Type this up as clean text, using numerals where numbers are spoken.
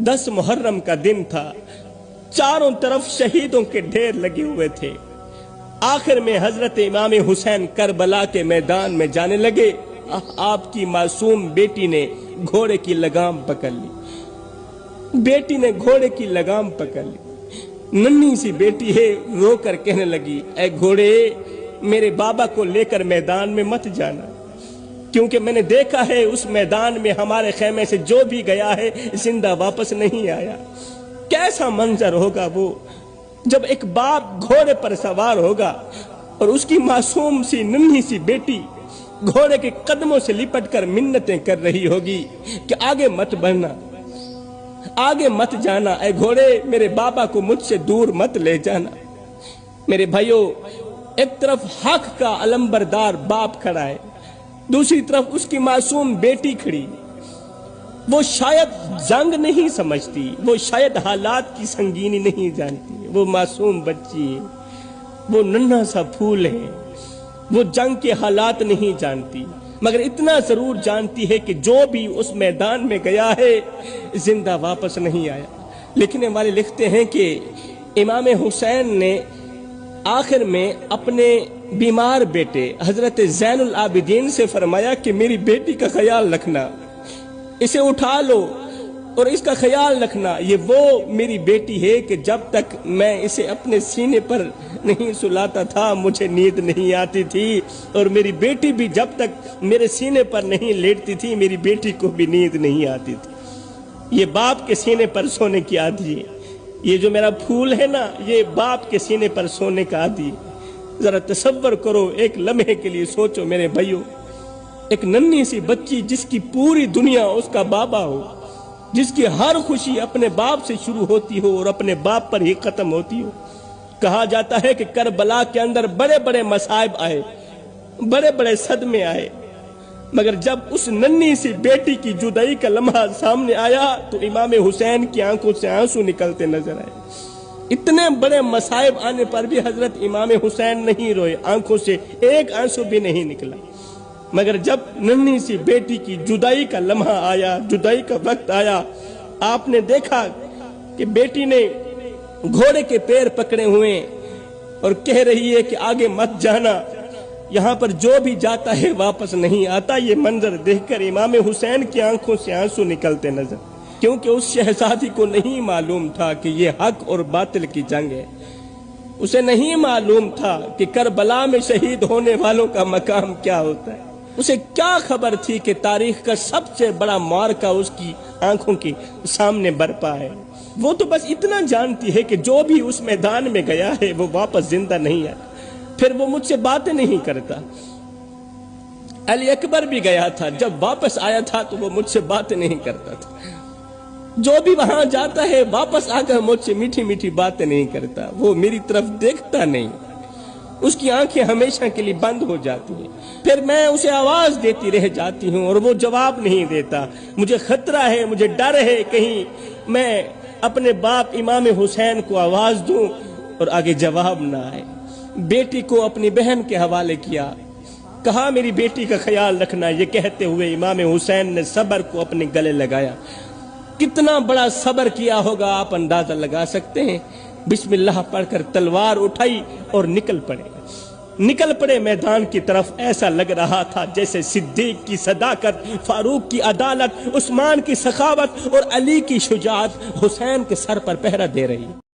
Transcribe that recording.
10 मुहर्रम का दिन था। चारों तरफ शहीदों के ढेर लगे हुए थे। आखिर में हजरत इमाम हुसैन करबला के मैदान में जाने लगे। आपकी मासूम बेटी ने घोड़े की लगाम पकड़ ली। बेटी ने घोड़े की लगाम पकड़ ली। नन्ही सी बेटी है, रो कर कहने लगी, ऐ घोड़े, मेरे बाबा को लेकर मैदान में मत जाना, क्योंकि मैंने देखा है उस मैदान में हमारे खेमे से जो भी गया है जिंदा वापस नहीं आया। कैसा मंजर होगा वो जब एक बाप घोड़े पर सवार होगा और उसकी मासूम सी नन्ही सी बेटी घोड़े के कदमों से लिपट कर मिन्नतें कर रही होगी कि आगे मत बढ़ना, आगे मत जाना, ऐ घोड़े, मेरे बाबा को मुझसे दूर मत ले जाना। मेरे भाइयों, एक तरफ हक का अलंबरदार बाप खड़ा है, दूसरी तरफ उसकी मासूम बेटी खड़ी। वो शायद जंग नहीं समझती, वो शायद हालात की संगीनी नहीं जानती। वो मासूम बच्ची है, वो नन्हा सा फूल है, वो जंग के हालात नहीं जानती, मगर इतना जरूर जानती है कि जो भी उस मैदान में गया है जिंदा वापस नहीं आया। लिखने वाले लिखते हैं कि इमाम हुसैन ने आखिर में अपने बीमार बेटे हजरत ज़ैनुल आबिदीन से फरमाया कि मेरी बेटी का ख्याल रखना, इसे उठा लो और इसका ख्याल रखना। ये वो मेरी बेटी है कि जब तक मैं इसे अपने सीने पर नहीं सुलाता था मुझे नींद नहीं आती थी, और मेरी बेटी भी जब तक मेरे सीने पर नहीं लेटती थी मेरी बेटी को भी नींद नहीं आती थी। ये बाप के सीने पर सोने की आदि है। ये जो मेरा फूल है ना, ये बाप के सीने पर सोने का आदि है। जरा तसव्वुर करो, एक लम्हे के लिए सोचो मेरे भाइयों, एक नन्ही सी बच्ची जिसकी पूरी दुनिया उसका बाबा हो, जिसकी हर खुशी अपने बाप से शुरू होती हो और अपने बाप पर ही खत्म होती हो। कहा जाता है कि करबला के अंदर बड़े बड़े मसाइब आए, बड़े बड़े सदमे आए, मगर जब उस नन्ही सी बेटी की जुदाई का लम्हा सामने आया तो इमाम हुसैन की आंखों से आंसू निकलते नजर आए। इतने बड़े मसाइब आने पर भी हजरत इमाम हुसैन नहीं रोए, आंखों से एक आंसू भी नहीं निकला। मगर जब नन्ही सी बेटी की जुदाई का लम्हा आया, जुदाई का वक्त आया, आपने देखा कि बेटी ने घोड़े के पैर पकड़े हुए और कह रही है कि आगे मत जाना, यहाँ पर जो भी जाता है वापस नहीं आता। ये मंजर देखकर इमाम हुसैन की आंखों से आंसू निकलते नजर, क्योंकि उस शहजादी को नहीं मालूम था कि ये हक और बातिल की जंग है। उसे नहीं मालूम था कि करबला में शहीद होने वालों का मकाम क्या होता है। उसे क्या खबर थी कि तारीख का सबसे बड़ा मार्का उसकी आंखों के सामने बरपा है। वो तो बस इतना जानती है कि जो भी उस मैदान में गया है वो वापस जिंदा नहीं आया। फिर वो मुझसे बातें नहीं करता। अली अकबर भी गया था, जब वापस आया था तो वो मुझसे बातें नहीं करता था। जो भी वहां जाता है वापस आकर मुझसे मीठी मीठी बातें नहीं करता। वो मेरी तरफ देखता नहीं, उसकी आंखें हमेशा के लिए बंद हो जाती हैं। फिर मैं उसे आवाज देती रह जाती हूँ और वो जवाब नहीं देता। मुझे खतरा है, मुझे डर है कहीं मैं अपने बाप इमाम हुसैन को आवाज दूं और आगे जवाब ना आए। बेटी को अपनी बहन के हवाले किया, कहा मेरी बेटी का ख्याल रखना। ये कहते हुए इमाम हुसैन ने सब्र को अपने गले लगाया। कितना बड़ा सब्र किया होगा आप अंदाजा लगा सकते हैं। बिस्मिल्लाह पढ़कर तलवार उठाई और निकल पड़े मैदान की तरफ। ऐसा लग रहा था जैसे सिद्दीक की सदाकत, फारूक की अदालत, उस्मान की सखावत और अली की शुजाअत हुसैन के सर पर पहरा दे रही।